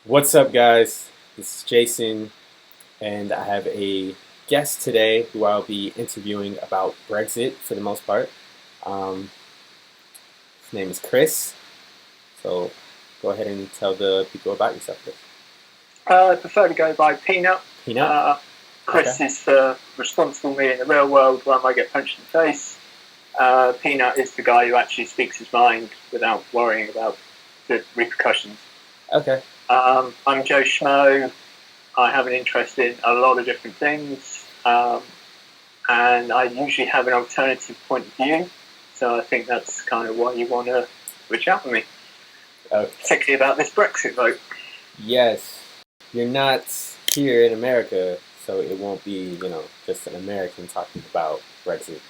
What's up, guys? This is Jason, and I have a guest today who I'll be interviewing about Brexit for the most part. Um, his name is Chris, so go ahead and tell the people about yourself, Chris. I prefer to go by Peanut. Peanut? Chris Okay. is the responsible me in the real world where I might get punched in the face. Peanut is the guy who actually speaks his mind without worrying about the repercussions. Okay. I'm Joe Schmo. I have an interest in a lot of different things, and I usually have an alternative point of view. So I think that's kind of why you want to reach out with me, particularly about this Brexit vote. Yes, you're not here in America, so it won't be, just an American talking about Brexit.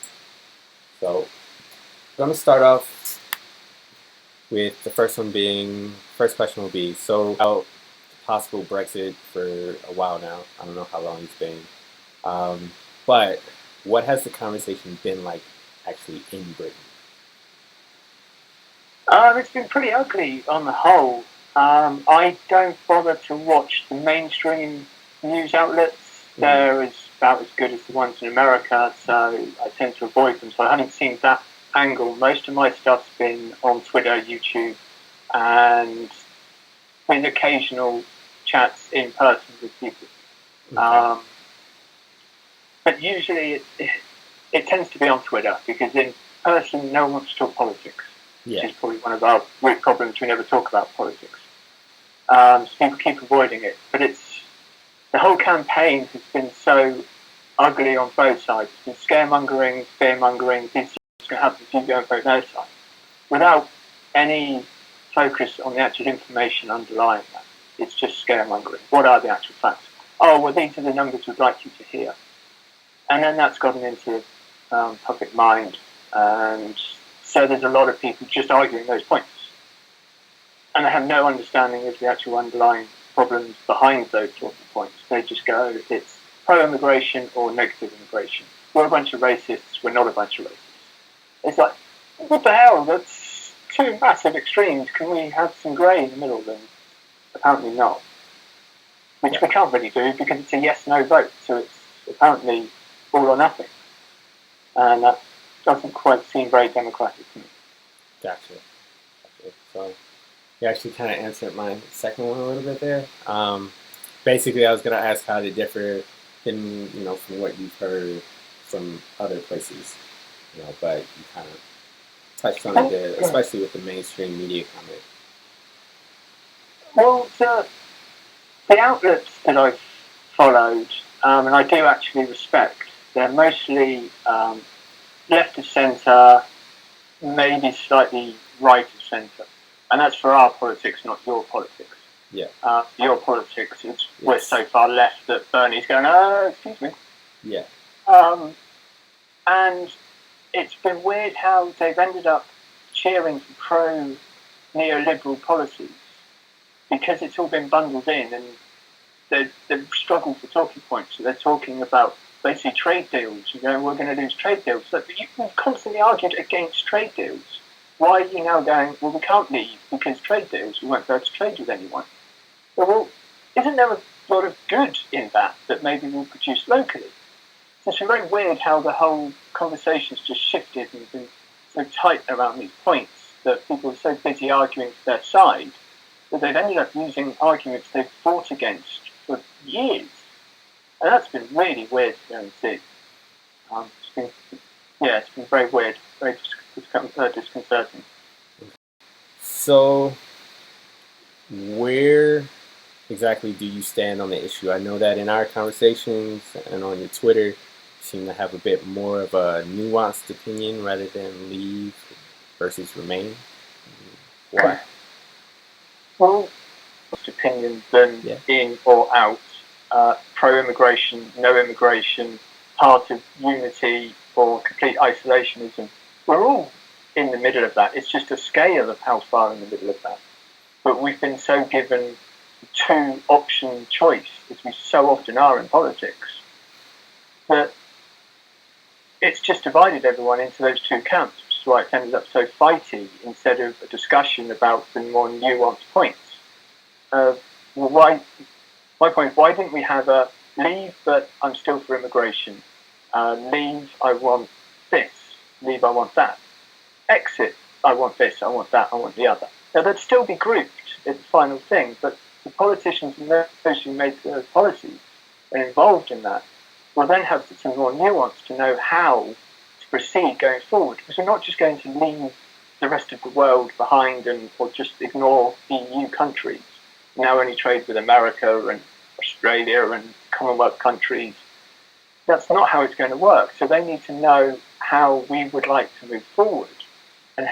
So I'm going to start off with the first question will be, so about possible Brexit for a while now. I don't know how long it's been. But what has the conversation been like actually in Britain? It's been pretty ugly on the whole. I don't bother to watch the mainstream news outlets. They're about as good as the ones in America, so I tend to avoid them. So I haven't seen that angle. Most of my stuff's been on Twitter, YouTube, and with occasional chats in person with people. Okay. But usually it tends to be on Twitter, because in person no one wants to talk politics. Yeah. Which is probably one of our root problems. We never talk about politics. So people keep avoiding it. But the whole campaign has been so ugly on both sides. It's been scaremongering, fearmongering. This is going to happen if you go and vote their side, without any focus on the actual information underlying that. It's just scaremongering. What are the actual facts? Oh, well, these are the numbers we'd like you to hear. And then that's gotten into public mind, and so there's a lot of people just arguing those points. And they have no understanding of the actual underlying problems behind those talking points. They just go, it's pro-immigration or negative immigration. We're a bunch of racists, we're not a bunch of racists. It's like, what the hell? That's two massive extremes. Can we have some grey in the middle then? Apparently not. Which we can't really do, because it's a yes-no vote. So it's apparently all or nothing. And that doesn't quite seem very democratic to me. Gotcha. So you actually kind of answered my second one a little bit there. Basically, I was going to ask how they differ from what you've heard from other places, but you kind of touched on it there, especially with the mainstream media comment. Well, the outlets that I've followed, and I do actually respect, they're mostly left of centre, maybe slightly right of centre. And that's for our politics, not your politics. Yeah. Your politics, we're so far left that Bernie's going, excuse me. Yeah. And it's been weird how they've ended up cheering for pro-neoliberal policies, because it's all been bundled in, and they've struggled for talking points. So they're talking about basically trade deals. We're going to lose trade deals. So you've constantly argued against trade deals. Why are you now going, well, we can't leave because trade deals, we won't be able to trade with anyone? Well, isn't there a lot of good in that maybe we'll produce locally? So it's been very weird how the whole conversation's just shifted and been so tight around these points that people are so busy arguing for their side that they've ended up using arguments they've fought against for years. And that's been really weird to go and see. It's been very weird, very disconcerting. So, where exactly do you stand on the issue? I know that in our conversations and on your Twitter, you seem to have a bit more of a nuanced opinion rather than leave versus remain. Why? Well, opinion than in or out, pro-immigration, no immigration, part of unity or complete isolationism. We're all in the middle of that. It's just a scale of how far in the middle of that. But we've been so given two-option choice, as we so often are in politics, that it's just divided everyone into those two camps, which is why it ended up so fighty instead of a discussion about the more nuanced points. well, why? My point is, why didn't we have a leave, but I'm still for immigration? Leave, I want this. Leave, I want that. Exit, I want this, I want that, I want the other. Now, they'd still be grouped in the final thing, but the politicians and those who make those policies and involved in that will then have some more nuance to know how to proceed going forward. Because we're not just going to leave the rest of the world behind or just ignore EU countries. We now only trade with America and Australia and Commonwealth countries. That's not how it's going to work. So they need to know how we would like to move forward and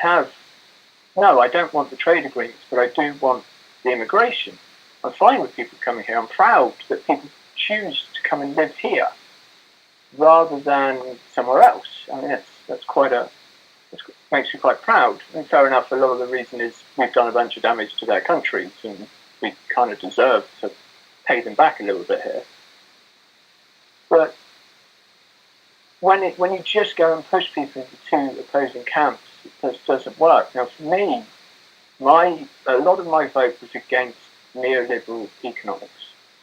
no, I don't want the trade agreements, but I do want the immigration. I'm fine with people coming here. I'm proud that people choose to come and live here rather than somewhere else. I mean, that's makes me quite proud. And fair enough, a lot of the reason is we've done a bunch of damage to their countries and we kind of deserve to pay them back a little bit here. But when you just go and push people into two opposing camps, it just doesn't work. Now, for me, a lot of my vote was against neoliberal economics.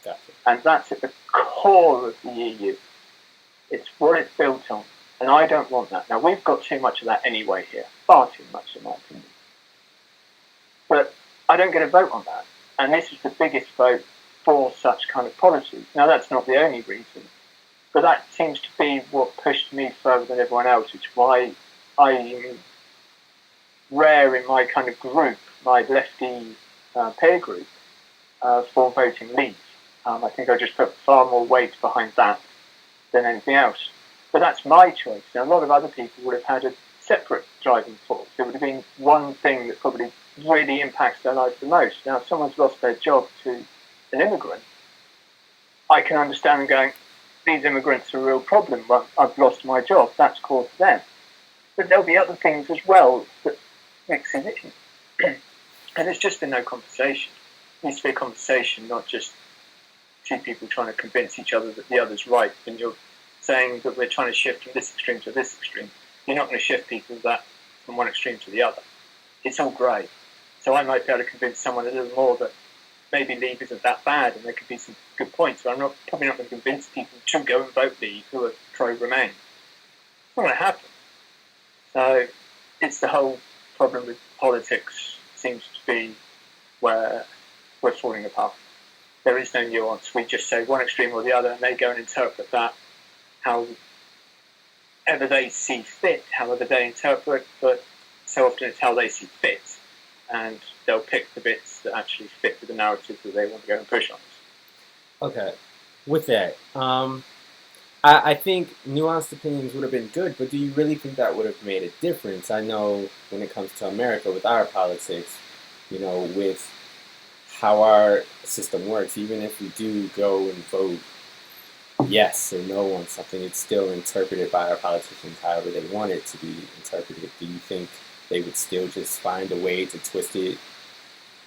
Gotcha. And that's at the core of the EU. It's what it's built on. And I don't want that. Now, we've got too much of that anyway here. Far too much, in my opinion. But I don't get a vote on that. And this is the biggest vote for such kind of policies. Now, that's not the only reason. But that seems to be what pushed me further than everyone else. It's why I am rare in my kind of group, my lefty peer group, for voting Leave. I think I just put far more weight behind that than anything else. But that's my choice. Now, a lot of other people would have had a separate driving force. It would have been one thing that probably really impacts their life the most. Now, if someone's lost their job to an immigrant, I can understand them going, these immigrants are a real problem. Well, I've lost my job. That's core to them. But there'll be other things as well that mix in. And there's just been no conversation. It needs to be a conversation, not just two people trying to convince each other that the other's right. And you're saying that we're trying to shift from this extreme to this extreme. You're not going to shift people from one extreme to the other. It's all grey. So I might be able to convince someone a little more that maybe Leave isn't that bad and there could be some good points, but I'm probably not going to convince people to go and vote Leave who are pro-Remain. It's not going to happen. So it's the whole problem with politics seems to be where we're falling apart. There is no nuance. We just say one extreme or the other and they go and interpret that however they see fit, however they interpret, but so often it's how they see fit. And they'll pick the bits that actually fit with the narrative that they want to go and push on us. Okay. With that, I think nuanced opinions would have been good, but do you really think that would have made a difference? I know when it comes to America with our politics, with how our system works, even if we do go and vote yes or no on something, it's still interpreted by our politicians however they want it to be interpreted. Do you think they would still just find a way to twist it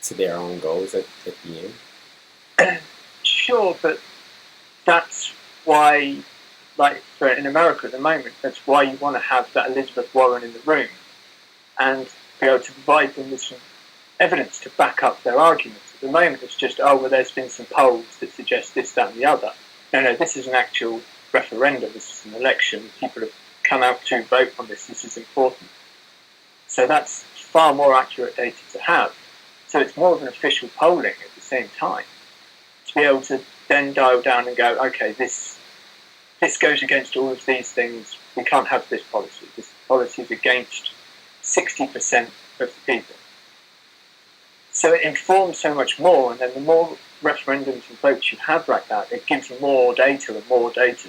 to their own goals at the end? Sure, but that's why, in America at the moment, that's why you want to have that Elizabeth Warren in the room and be able to provide them with some evidence to back up their arguments. At the moment, it's just, there's been some polls that suggest this, that, and the other. No, this is an actual referendum. This is an election. People have come out to vote on this. This is important. So that's far more accurate data to have. So it's more of an official polling at the same time. To be able to then dial down and go, okay, this goes against all of these things. We can't have this policy. This policy is against 60% of the people. So it informs so much more, and then the more referendums and votes you have like that, it gives more data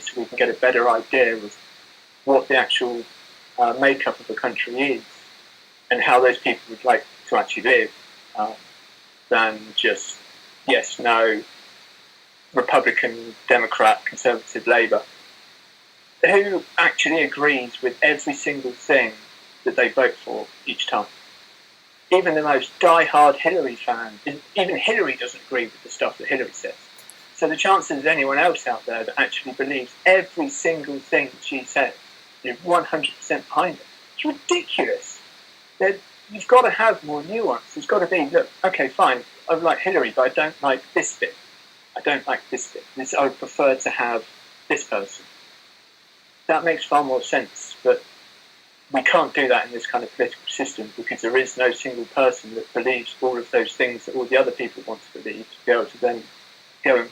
so we can get a better idea of what the actual makeup of a country is and how those people would like to actually live, than just yes, no, Republican, Democrat, Conservative, Labour, who actually agrees with every single thing that they vote for each time. Even the most die-hard Hillary fan, even Hillary doesn't agree with the stuff that Hillary says. So the chances there's anyone else out there that actually believes every single thing she says is 100% behind it. It's ridiculous. you've got to have more nuance. There's got to be, look, okay, fine, I like Hillary, but I don't like this bit. I don't like this bit. I would prefer to have this person. That makes far more sense, but we can't do that in this kind of political system because there is no single person that believes all of those things that all the other people want to believe to be able to then go and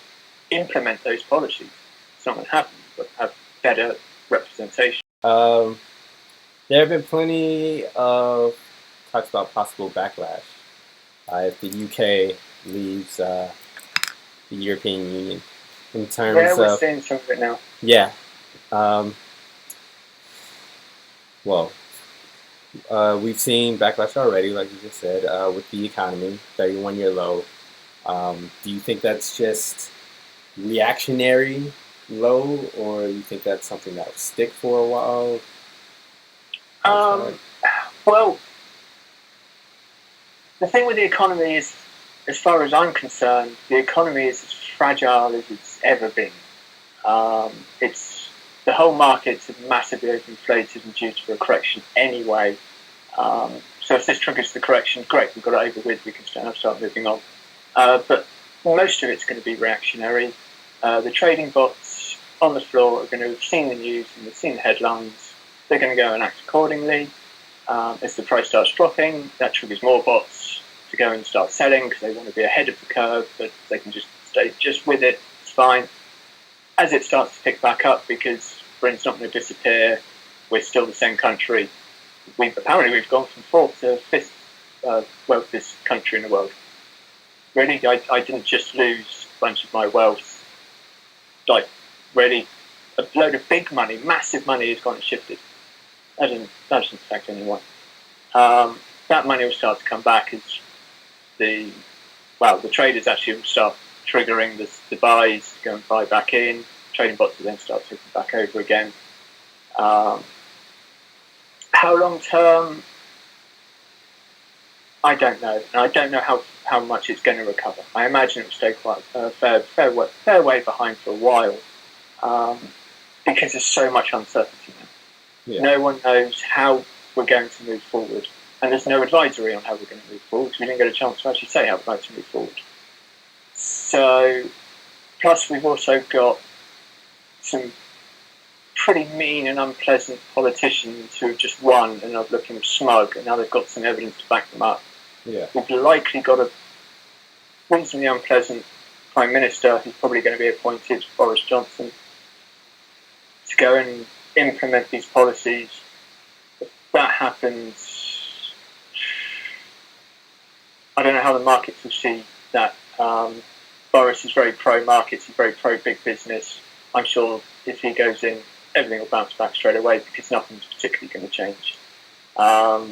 implement those policies. It's not going to happen, but have better representation. There have been plenty of talks about possible backlash if the UK leaves the European Union. In terms we're seeing some of it now. Yeah. We've seen backlash already, like you just said, with the economy, 31-year low. Do you think that's just reactionary low, or do you think that's something that will stick for a while? Well, the thing with the economy is, as far as I'm concerned, the economy is as fragile as it's ever been. The whole market's massively overinflated and due to a correction anyway. So if this triggers the correction, great, we've got it over with, we can start moving on. But most of it's going to be reactionary. The trading bots on the floor are going to have seen the news and they've seen the headlines. They're going to go and act accordingly. As the price starts dropping, that triggers more bots to go and start selling because they want to be ahead of the curve, but they can just stay just with it, it's fine. As it starts to pick back up, because Britain's not going to disappear, we're still the same country. We've gone from fourth to fifth wealthiest country in the world. Really, I didn't just lose a bunch of my wealth. Like, really, a load of big money, massive money has gone and shifted. That doesn't affect anyone. That money will start to come back as the traders actually will start triggering the buys to go and buy back in. Trading bots will then start taking back over again. How long term? I don't know. And I don't know how much it's going to recover. I imagine it will stay quite a fair way behind for a while because there's so much uncertainty now. Yeah. No one knows how we're going to move forward. And there's no advisory on how we're going to move forward because we didn't get a chance to actually say how we'd like to move forward. So, plus we've also got some pretty mean and unpleasant politicians who have just won and are looking smug, and now they've got some evidence to back them up. Yeah. We've likely got a reasonably unpleasant Prime Minister who's probably going to be appointed, Boris Johnson, to go and implement these policies. If that happens, I don't know how the markets will see that. Boris is very pro-markets, he's very pro-big business. I'm sure if he goes in, everything will bounce back straight away because nothing's particularly going to change. Our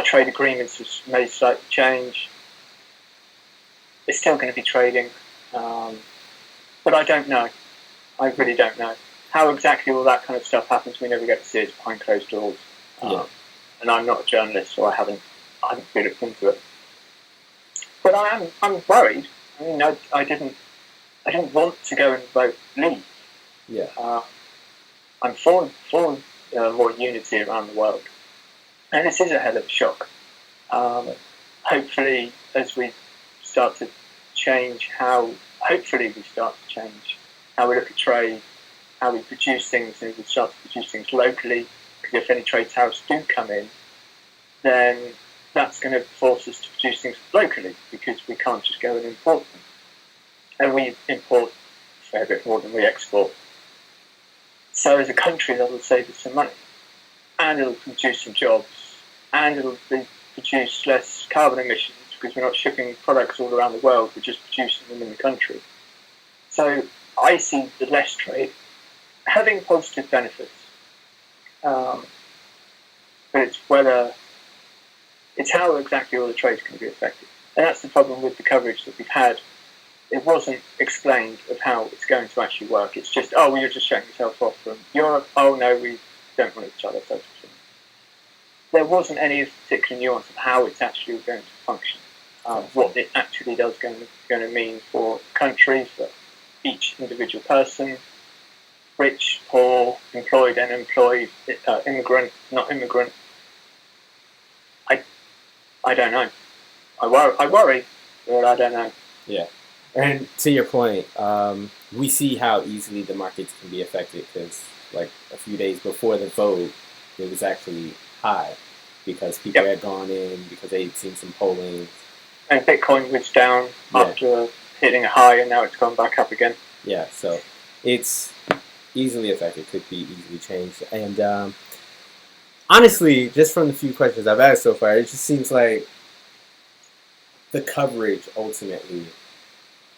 trade agreements may slightly change. It's still going to be trading. But I don't know. I really don't know. How exactly all that kind of stuff happens, we never get to see it behind closed doors. And I'm not a journalist, so I haven't really looked into it. But I'm worried. I mean, I didn't want to go and vote leave. Yeah. I'm for more unity around the world, and this is a hell of a shock. Hopefully, as we start to change how we look at trade, how we produce things, and we start to produce things locally. Because if any trade tariffs do come in, then that's going to force us to produce things locally because we can't just go and import them. And we import a fair bit more than we export. So as a country, that will save us some money. And it'll produce some jobs. And it'll produce less carbon emissions because we're not shipping products all around the world, we're just producing them in the country. So I see the less trade having positive benefits. But it's how exactly all the trade can be affected. And that's the problem with the coverage that we've had. It wasn't explained of how it's going to actually work. It's just, oh, well, you're just shutting yourself off from Europe. Oh, no, we don't want to shut ourselves off. There wasn't any particular nuance of how it's actually going to function, what it actually does going to mean for the country, for each individual person, rich, poor, employed, unemployed, immigrant, not immigrant. I don't know. I worry, but I don't know. Yeah. And to your point, we see how easily the markets can be affected because, like, a few days before the vote, it was actually high because people had gone in because they'd seen some polling. And Bitcoin was down after hitting a high, and now it's gone back up again. Yeah, so it's easily affected, could be easily changed. And honestly, just from the few questions I've asked so far, it just seems like the coverage ultimately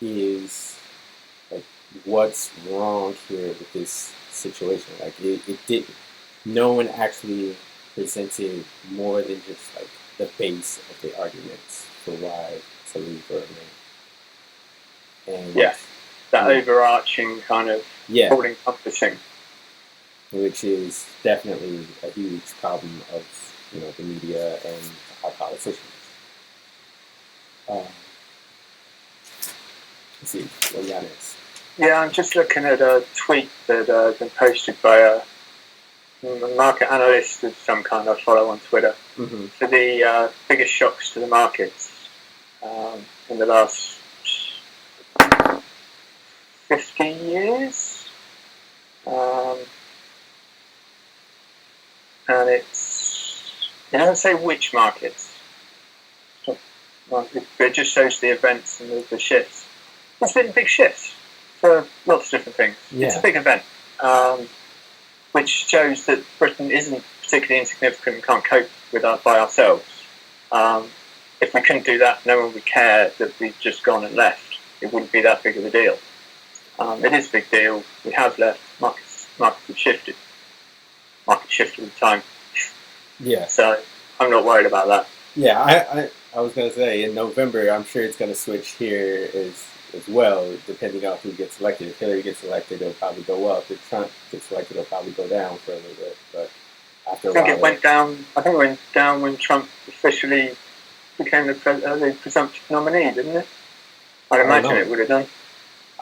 is like what's wrong here with this situation. Like it didn't. No one actually presented more than just like the base of the arguments for why to leave or remain. And that overarching kind of all-encompassing, which is definitely a huge problem of the media and our politicians. Let's see, what we got next? Yeah, I'm just looking at a tweet that has been posted by a market analyst of some kind I follow on Twitter for the biggest shocks to the markets in the last 50 years. And it's, it doesn't say which markets. It just shows the events and the shifts. There's been big shifts for lots of different things. Yeah. It's a big event, which shows that Britain isn't particularly insignificant and can't cope with by ourselves. If we couldn't do that, no one would care that we'd just gone and left. It wouldn't be that big of a deal. It is a big deal. We have left. Markets have shifted. Market shifted all the time. Yeah. So I'm not worried about that. Yeah, I was going to say, in November, I'm sure it's going to switch here as well, depending on who gets elected. If Hillary gets elected, it'll probably go up. If Trump gets elected, it'll probably go down for a little bit. But after a while... I think it went down when Trump officially became the presumptive nominee, didn't it? I'd imagine it would have done.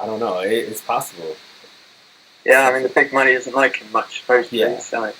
I don't know. It's possible. Yeah, I mean, the big money doesn't like him much, supposedly. Yeah. So.